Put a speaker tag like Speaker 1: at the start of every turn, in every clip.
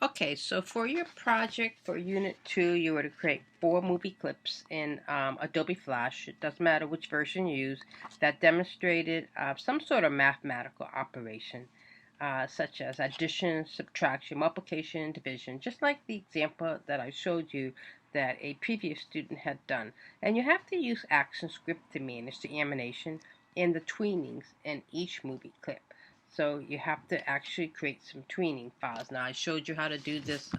Speaker 1: Okay, so for your project for Unit 2, you were to create 4 movie clips in Adobe Flash. It doesn't matter which version you use, that demonstrated some sort of mathematical operation, such as addition, subtraction, multiplication, division, just like the example that I showed you that a previous student had done. And you have to use ActionScript to manage the animation and the tweenings in each movie clip. So you have to actually create some tweening files. Now I showed you how to do this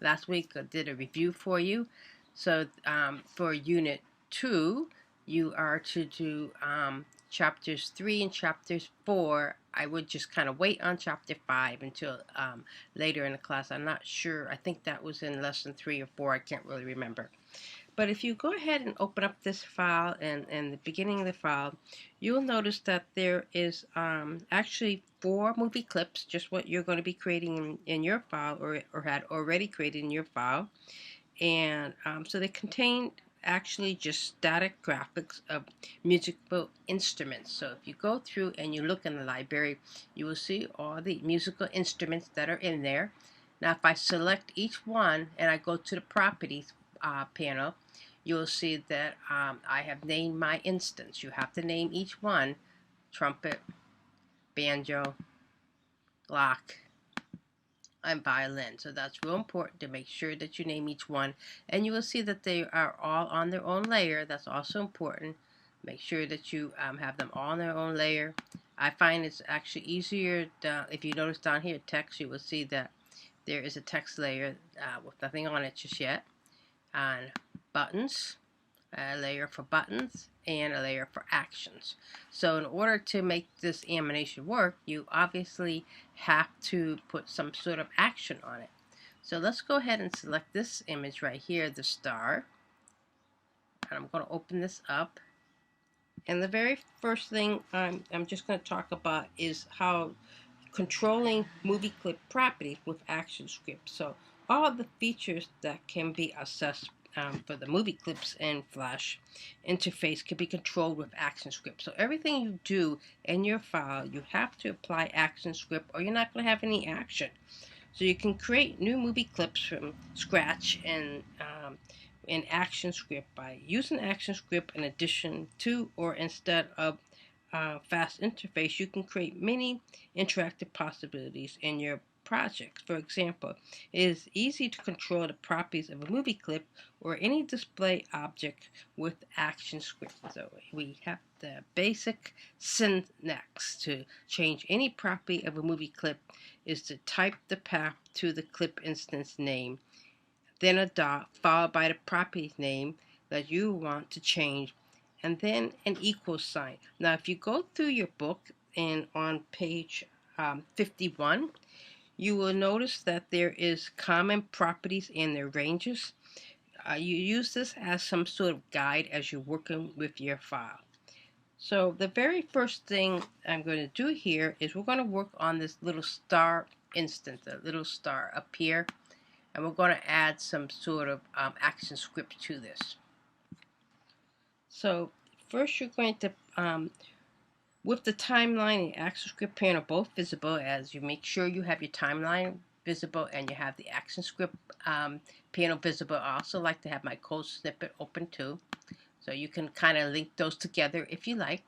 Speaker 1: last week. I did a review for you. So for Unit 2, you are to do chapters 3 and chapters 4. I would just kind of wait on chapter 5 until later in the class. I'm not sure. I think that was in lesson 3 or 4. I can't really remember. But if you go ahead and open up this file and the beginning of the file, you'll notice that there is actually 4 movie clips, just what you're going to be creating in your file or had already created in your file. And so they contain actually just static graphics of musical instruments. So if you go through and you look in the library, you will see all the musical instruments that are in there. Now if I select each one and I go to the properties panel, you'll see that I have named my instance. You have to name each one: trumpet, banjo, lock, and violin. So that's real important to make sure that you name each one. And you will see that they are all on their own layer. That's also important. Make sure that you have them all on their own layer. I find it's actually easier if you notice down here text, you will see that there is a text layer with nothing on it just yet. And buttons, a layer for buttons, and a layer for actions. So in order to make this animation work, you obviously have to put some sort of action on it. So let's go ahead and select this image right here, the star. And I'm going to open this up. And the very first thing I'm just going to talk about is how controlling movie clip properties with ActionScript. So all the features that can be accessed for the movie clips and Flash interface can be controlled with ActionScript. So everything you do in your file, you have to apply ActionScript or you're not going to have any action. So you can create new movie clips from scratch and in ActionScript by using ActionScript in addition to or instead of fast interface. You can create many interactive possibilities in your projects. For example, it is easy to control the properties of a movie clip or any display object with ActionScript. So we have the basic syntax to change any property of a movie clip is to type the path to the clip instance name, then a dot followed by the property name that you want to change, and then an equal sign. Now if you go through your book and on page 51, you will notice that there is common properties and their ranges. You use this as some sort of guide as you're working with your file. So the very first thing I'm going to do here is we're going to work on this little star instance, a little star up here, and we're going to add some sort of ActionScript to this. So first you're going to, with the timeline and ActionScript panel both visible, as you make sure you have your timeline visible and you have the ActionScript panel visible. I also like to have my code snippet open too. So you can kind of link those together if you like.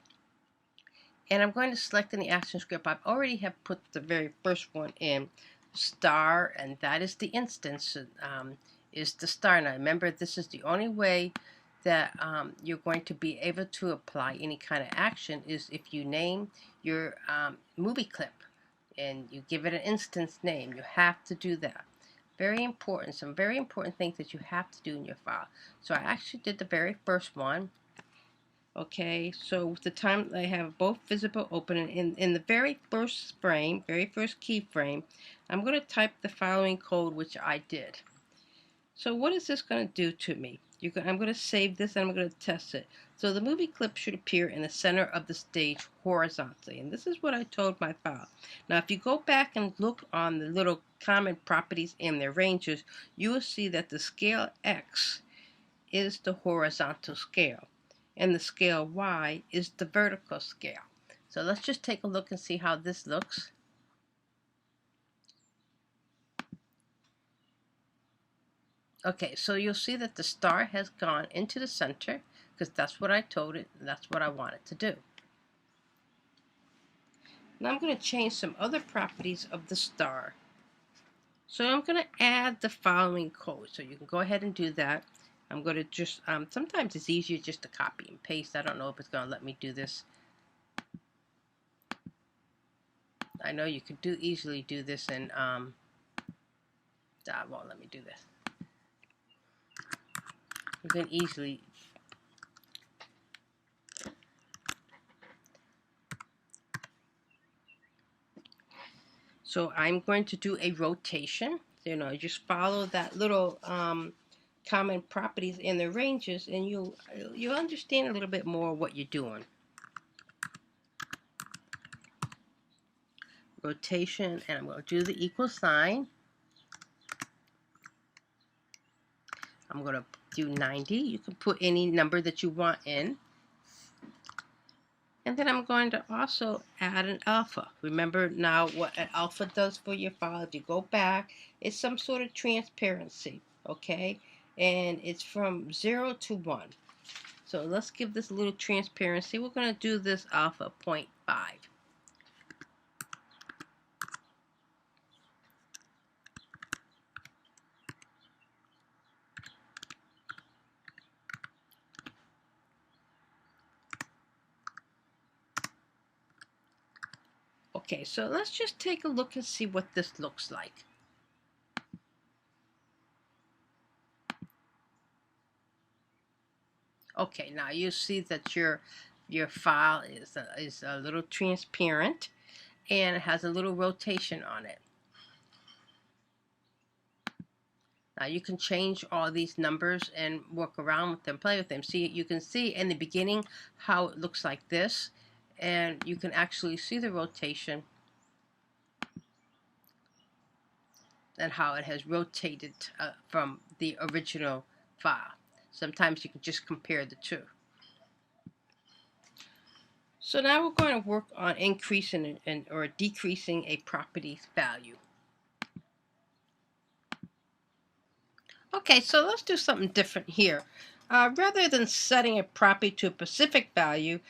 Speaker 1: And I'm going to select in the ActionScript. I've already have put the very first one in, star, and that is the instance, is the star. Now remember, this is the only way that you're going to be able to apply any kind of action is if you name your movie clip and you give it an instance name. You have to do that. Very important, some very important things that you have to do in your file. So I actually did the very first one. Okay, so with the time I have both visible open in the very first frame, very first keyframe, I'm going to type the following code, which I did. So what is this going to do to me? I'm going to save this and I'm going to test it. So the movie clip should appear in the center of the stage horizontally. And this is what I told my file. Now if you go back and look on the little common properties and their ranges, you will see that the scale X is the horizontal scale and the scale Y is the vertical scale. So let's just take a look and see how this looks. Okay, so you'll see that the star has gone into the center because that's what I told it, and that's what I want it to do. Now I'm going to change some other properties of the star. So I'm going to add the following code. So you can go ahead and do that. I'm going to just, sometimes it's easier just to copy and paste. I don't know if it's going to let me do this. I know you could easily do this in, it won't let me do this. You can easily, so I'm going to do a rotation. Just follow that little common properties in the ranges, and you'll understand a little bit more what you're doing. Rotation, and I'm going to do the equal sign. I'm going to do 90. You can put any number that you want in. And then I'm going to also add an alpha. Remember now what an alpha does for your file. If you go back, it's some sort of transparency, okay? And it's from 0 to 1. So let's give this a little transparency. We're going to do this alpha 0.5. Okay, so let's just take a look and see what this looks like. Okay, now you see that your file is a little transparent and it has a little rotation on it. Now you can change all these numbers and work around with them, play with them. See, you can see in the beginning how it looks like this, and you can actually see the rotation and how it has rotated from the original file. Sometimes you can just compare the two. So now we're going to work on increasing or decreasing a property's value. Okay, so let's do something different here. Rather than setting a property to a specific value,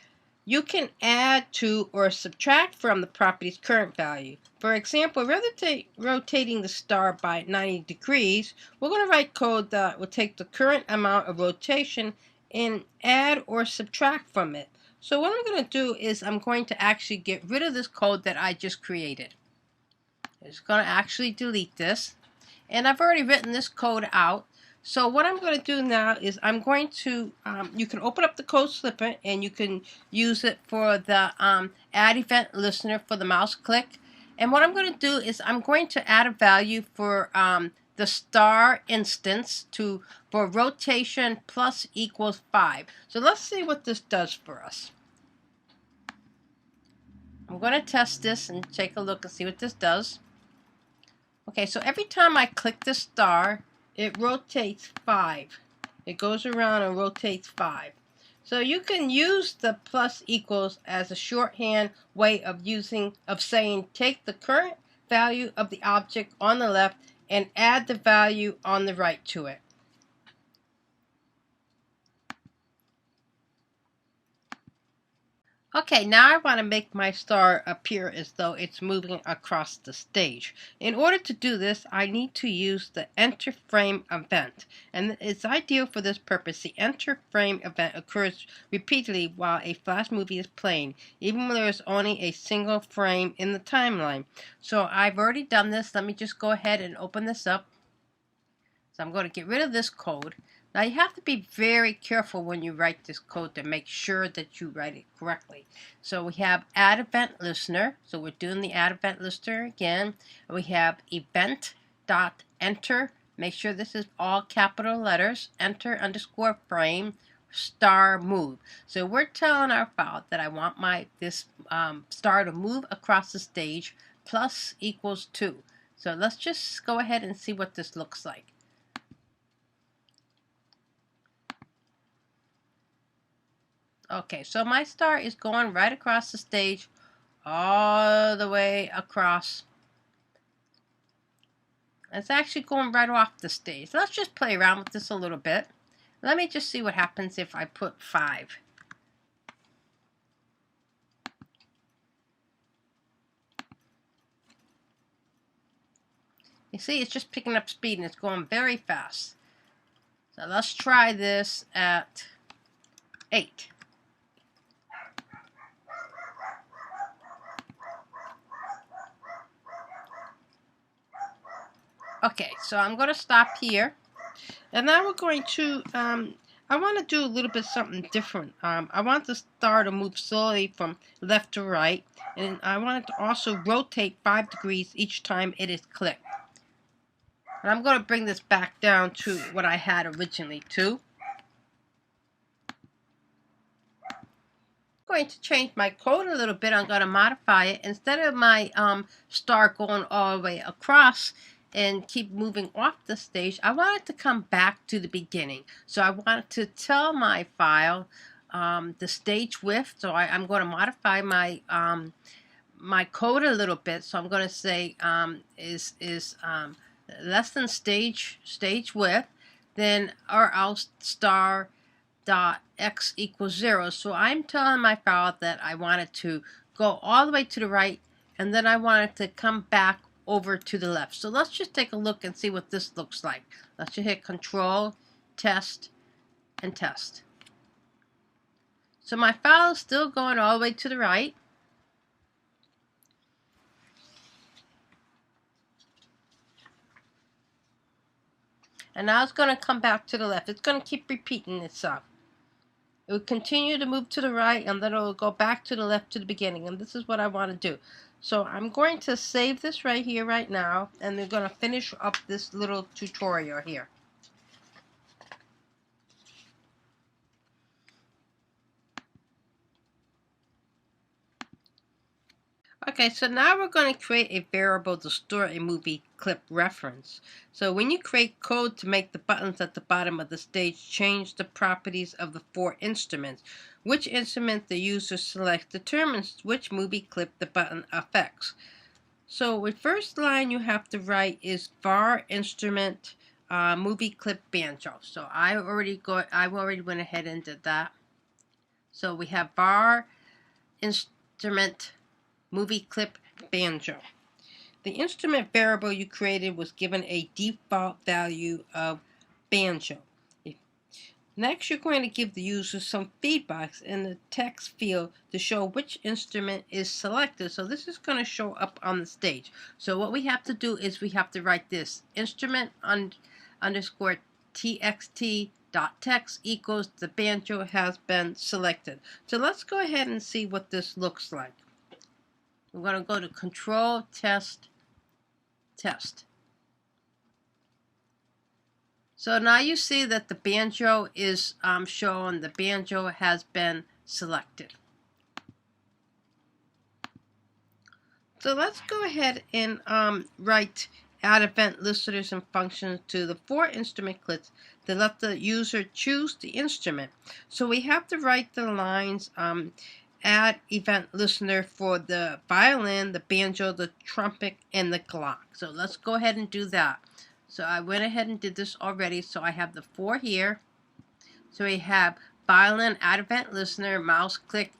Speaker 1: you can add to or subtract from the property's current value. For example, rather than rotating the star by 90 degrees, we're going to write code that will take the current amount of rotation and add or subtract from it. So what I'm going to do is I'm going to actually get rid of this code that I just created. I'm just going to actually delete this. And I've already written this code out. So what I'm going to do now is I'm going to, you can open up the code snippet and you can use it for the add event listener for the mouse click. And what I'm going to do is I'm going to add a value for the star instance for rotation plus equals 5. So let's see what this does for us. I'm going to test this and take a look and see what this does. Okay, so every time I click the star, it rotates 5. It goes around and rotates 5. So you can use the plus equals as a shorthand way of saying take the current value of the object on the left and add the value on the right to it. Okay, now I want to make my star appear as though it's moving across the stage. In order to do this, I need to use the enter frame event. And it's ideal for this purpose. The enter frame event occurs repeatedly while a flash movie is playing, even when there is only a single frame in the timeline. So I've already done this. Let me just go ahead and open this up. So I'm going to get rid of this code. Now you have to be very careful when you write this code to make sure that you write it correctly. So we have add event listener. So we're doing the add event listener again. We have event.enter. Make sure this is all capital letters. Enter underscore frame star move. So we're telling our file that I want this star to move across the stage plus equals 2. So let's just go ahead and see what this looks like. Okay, so my star is going right across the stage, all the way across It's actually going right off the stage. Let's just play around with this a little bit. Let me just see what happens if I put 5. You see, it's just picking up speed and it's going very fast. So let's try this at 8. Okay, so I'm going to stop here. And now we're going to, I want to do a little bit something different. I want the star to move slowly from left to right. And I want it to also rotate 5 degrees each time it is clicked. And I'm going to bring this back down to what I had originally too. I'm going to change my code a little bit. I'm going to modify it. Instead of my star going all the way across and keep moving off the stage, I want it to come back to the beginning. So I want to tell my file the stage width. So I'm going to modify my my code a little bit. So I'm going to say is less than stage width, then or else star dot x equals 0. So I'm telling my file that I want it to go all the way to the right, and then I want it to come back over to the left. So let's just take a look and see what this looks like. Let's just hit Control, Test, and Test. So my file is still going all the way to the right. And now it's going to come back to the left. It's going to keep repeating itself. It will continue to move to the right, and then it will go back to the left to the beginning. And this is what I want to do. So I'm going to save this right here, right now, and we're going to finish up this little tutorial here. Okay, so now we're going to create a variable to store a movie clip reference. So when you create code to make the buttons at the bottom of the stage change the properties of the 4 instruments, which instrument the user selects determines which movie clip the button affects. So the first line you have to write is var instrument movie clip banjo. So I already went ahead and did that. So we have var instrument movie clip banjo. The instrument variable you created was given a default value of banjo. Next, you're going to give the user some feedback in the text field to show which instrument is selected. So this is going to show up on the stage. So what we have to do is we have to write this instrument underscore txt dot text equals the banjo has been selected. So let's go ahead and see what this looks like. We're going to go to Control, Test, Test. So now you see that the banjo is shown. The banjo has been selected. So let's go ahead and write add event listeners and functions to the 4 instrument clips to let the user choose the instrument. So we have to write the lines add event listener for the violin, the banjo, the trumpet, and the clock. So let's go ahead and do that. So I went ahead and did this already. So I have the 4 here. So we have violin, add event listener, mouse click,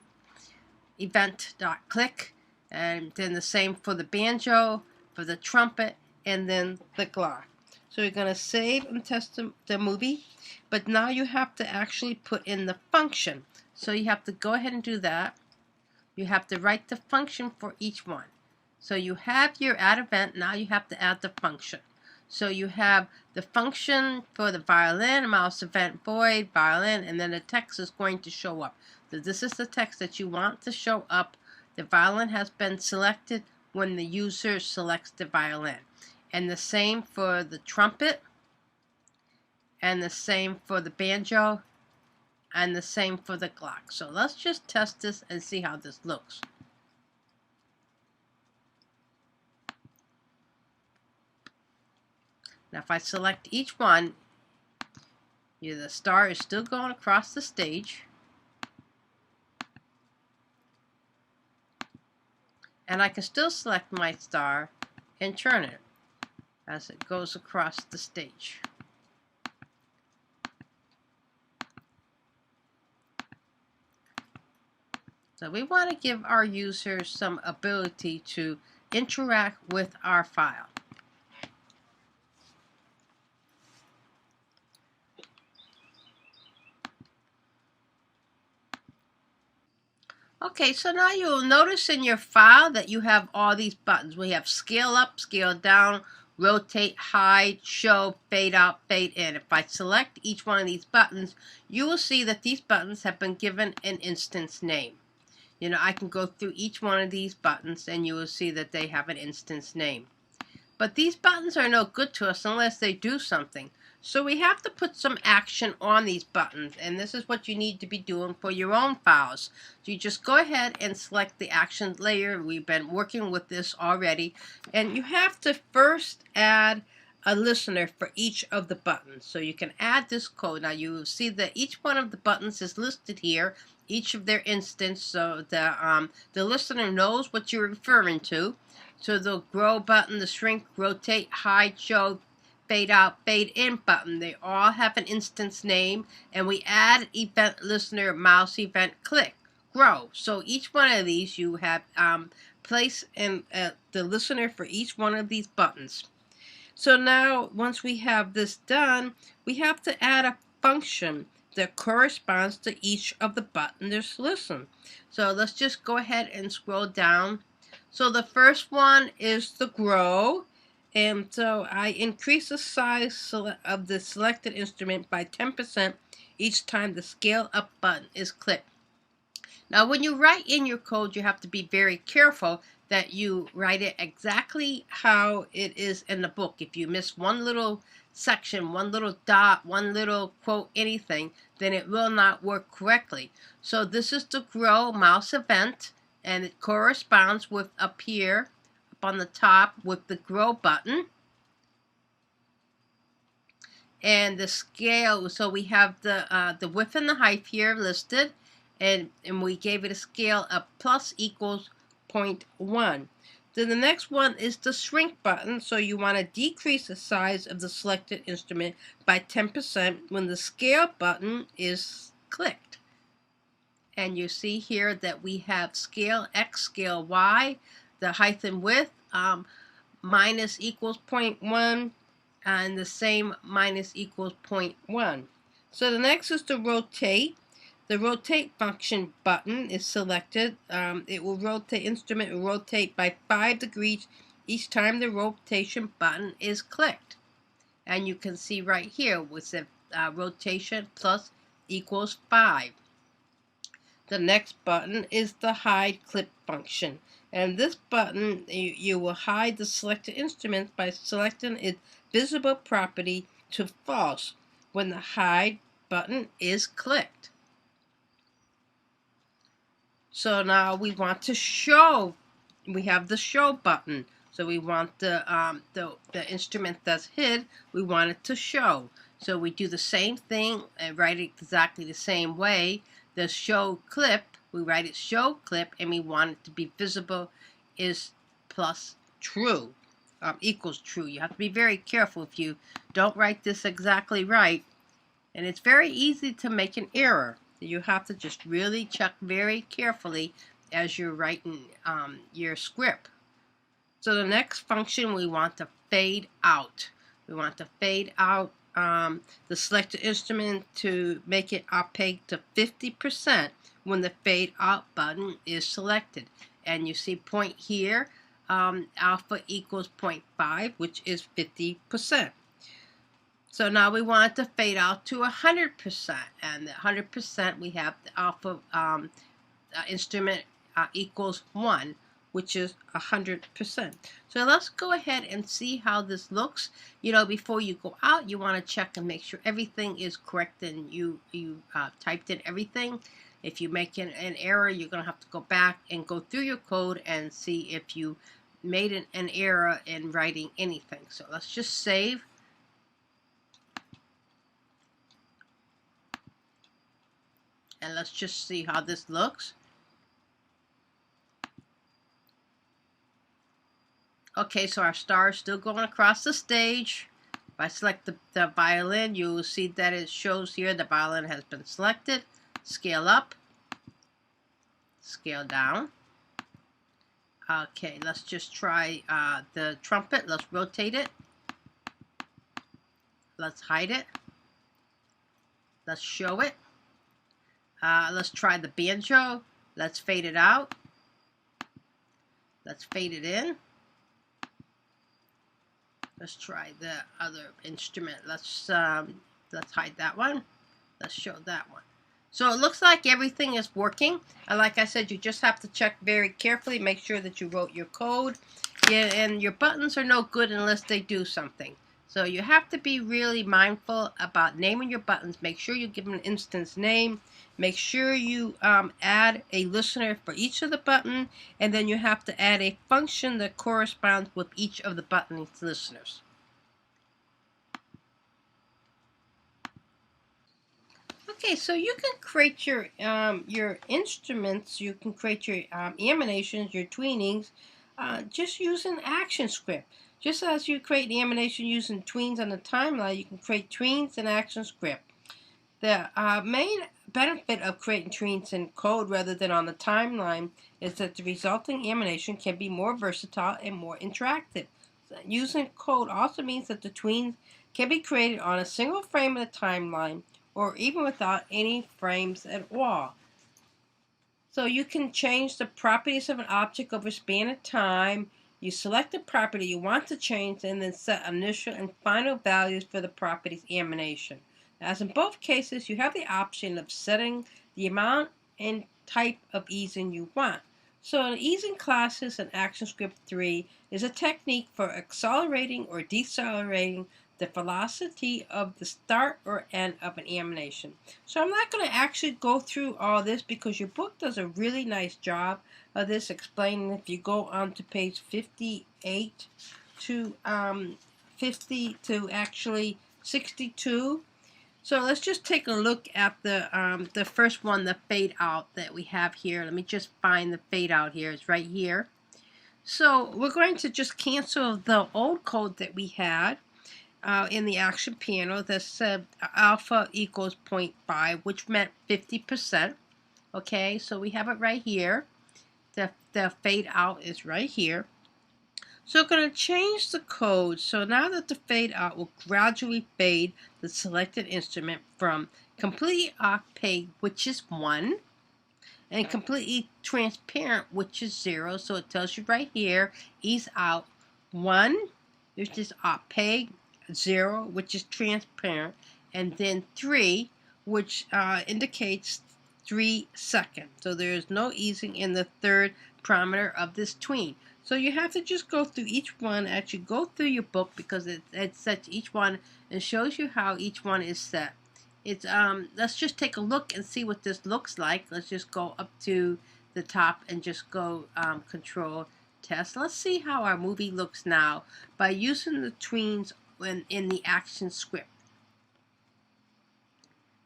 Speaker 1: event.click, and then the same for the banjo, for the trumpet, and then the clock. So you're going to save and test the movie, but now you have to actually put in the function. So you have to go ahead and do that. You have to write the function for each one. So you have your add event, now you have to add the function. So you have the function for the violin, mouse event void, violin, and then the text is going to show up. So this is the text that you want to show up. The violin has been selected when the user selects the violin. And the same for the trumpet, and the same for the banjo, and the same for the clock. So let's just test this and see how this looks. Now if I select each one, the star is still going across the stage. And I can still select my star and turn it. as it goes across the stage. So we want to give our users some ability to interact with our file. Okay, so now you'll notice in your file that you have all these buttons. We have scale up, scale down, rotate, hide, show, fade out, fade in. If I select each one of these buttons, you will see that these buttons have been given an instance name. You know, I can go through each one of these buttons and you will see that they have an instance name. But these buttons are no good to us unless they do something. So we have to put some action on these buttons, and this is what you need to be doing for your own files. So you just go ahead and select the action layer. We've been working with this already, and you have to first add a listener for each of the buttons. So you can add this code. Now you will see that each one of the buttons is listed here, each of their instance, so the listener knows what you're referring to. So the grow button, the shrink, rotate, hide, show, fade out, fade in button, they all have an instance name, and we add event listener, mouse event, click, grow. So each one of these you have place in the listener for each one of these buttons. So now once we have this done, we have to add a function that corresponds to each of the buttons listen. So let's just go ahead and scroll down. So the first one is the grow, and so I increase the size of the selected instrument by 10% each time the scale up button is clicked. Now when you write in your code, you have to be very careful that you write it exactly how it is in the book. If you miss one little section, one little dot, one little quote, anything, then it will not work correctly. So this is the grow mouse event, and it corresponds with up here, up on the top, with the grow button. And the scale, so we have the width and the height here listed, and we gave it a scale of plus equals 0.1. Then the next one is the shrink button, so you want to decrease the size of the selected instrument by 10% when the scale button is clicked. And you see here that we have scale X, scale Y, the height and width, minus equals 0.1, and the same minus equals 0.1. So the next is the rotate. The rotate function button is selected. It will rotate, instrument will rotate by 5 degrees each time the rotation button is clicked. And you can see right here with the rotation plus equals 5. The next button is the hide clip function. And this button, you will hide the selected instrument by selecting its visible property to false when the hide button is clicked. So now we want to show. We have the show button. So we want the instrument that's hid, we want it to show. So we do the same thing and write it exactly the same way. The show clip, we write it show clip, and we want it to be visible is plus true, equals true. You have to be very careful if you don't write this exactly right. And it's very easy to make an error. You have to just really check very carefully as you're writing your script. So the next function, we want to fade out. We want to fade out the selected instrument to make it opaque to 50% when the fade out button is selected. And you see point here, alpha equals 0.5, which is 50%. So now we want to fade out to 100%, and the 100% we have the alpha instrument equals 1, which is 100%. So let's go ahead and see how this looks. You know, before you go out, you want to check and make sure everything is correct and you typed in everything. If you make an error, you're going to have to go back and go through your code and see if you made an error in writing anything. So let's just save. And let's just see how this looks. Okay, so our star is still going across the stage. If I select the violin, you will see that it shows here the violin has been selected. Scale up, scale down. Okay, let's just try the trumpet. Let's rotate it. Let's hide it. Let's show it. Let's try the banjo. Let's fade it out. Let's fade it in. Let's try the other instrument. Let's hide that one. Let's show that one. So it looks like everything is working. And like I said, you just have to check very carefully. Make sure that you wrote your code. Yeah, and your buttons are no good unless they do something. So you have to be really mindful about naming your buttons. Make sure you give them an instance name. Make sure you add a listener for each of the button. And then you have to add a function that corresponds with each of the button's listeners. Okay, so you can create your instruments, you can create your animations, your tweenings, just using ActionScript. Just as you create the animation using tweens on the timeline, you can create tweens in ActionScript. The main benefit of creating tweens in code rather than on the timeline is that the resulting animation can be more versatile and more interactive. Using code also means that the tweens can be created on a single frame of the timeline, or even without any frames at all. So you can change the properties of an object over a span of time. You select the property you want to change and then set initial and final values for the property's animation. As in both cases, you have the option of setting the amount and type of easing you want. So an easing classes in ActionScript 3 is a technique for accelerating or decelerating the velocity of the start or end of an animation. So I'm not going to actually go through all this because your book does a really nice job of this, explaining. If you go on to page 58 to 50 to actually 62. So let's just take a look at the first one, the fade out that we have here. Let me just find the fade out here. It's right here. So we're going to just cancel the old code that we had in the action panel that said alpha equals 0.5, which meant 50%. Okay, so we have it right here. The fade out is right here. So we're going to change the code. So now that the fade out will gradually fade the selected instrument from completely opaque, which is 1, and completely transparent, which is 0. So it tells you right here, ease out 1, which is opaque, 0, which is transparent, and then 3, which indicates 3 seconds. So there is no easing in the third parameter of this tween. So you have to just go through each one, actually go through your book, because it sets each one and shows you how each one is set. It's let's just take a look and see what this looks like. Let's just go up to the top and just go control test. Let's see how our movie looks now by using the tweens in the ActionScript.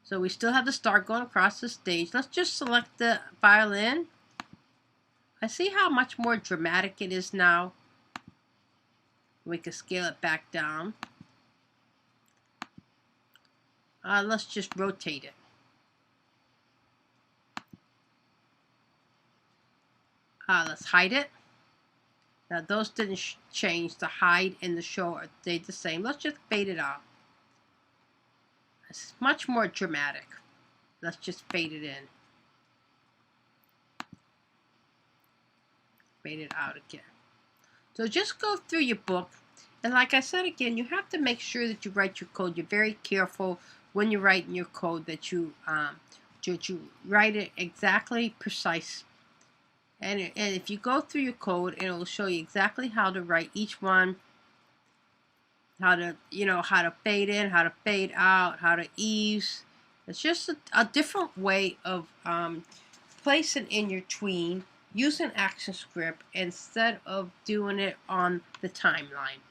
Speaker 1: So we still have the star going across the stage. Let's just select the violin. I see how much more dramatic it is now. We can scale it back down. Let's just rotate it. Let's hide it. Now those didn't change. The hide and the show are the same. Let's just fade it out. It's much more dramatic. Let's just fade it in. Fade it out again. So just go through your book. And like I said again, you have to make sure that you write your code. You're very careful when you're writing your code that you write it exactly precise. And if you go through your code, it will show you exactly how to write each one, how to fade in, how to fade out, how to ease. It's just a different way of placing in your tween using ActionScript instead of doing it on the timeline.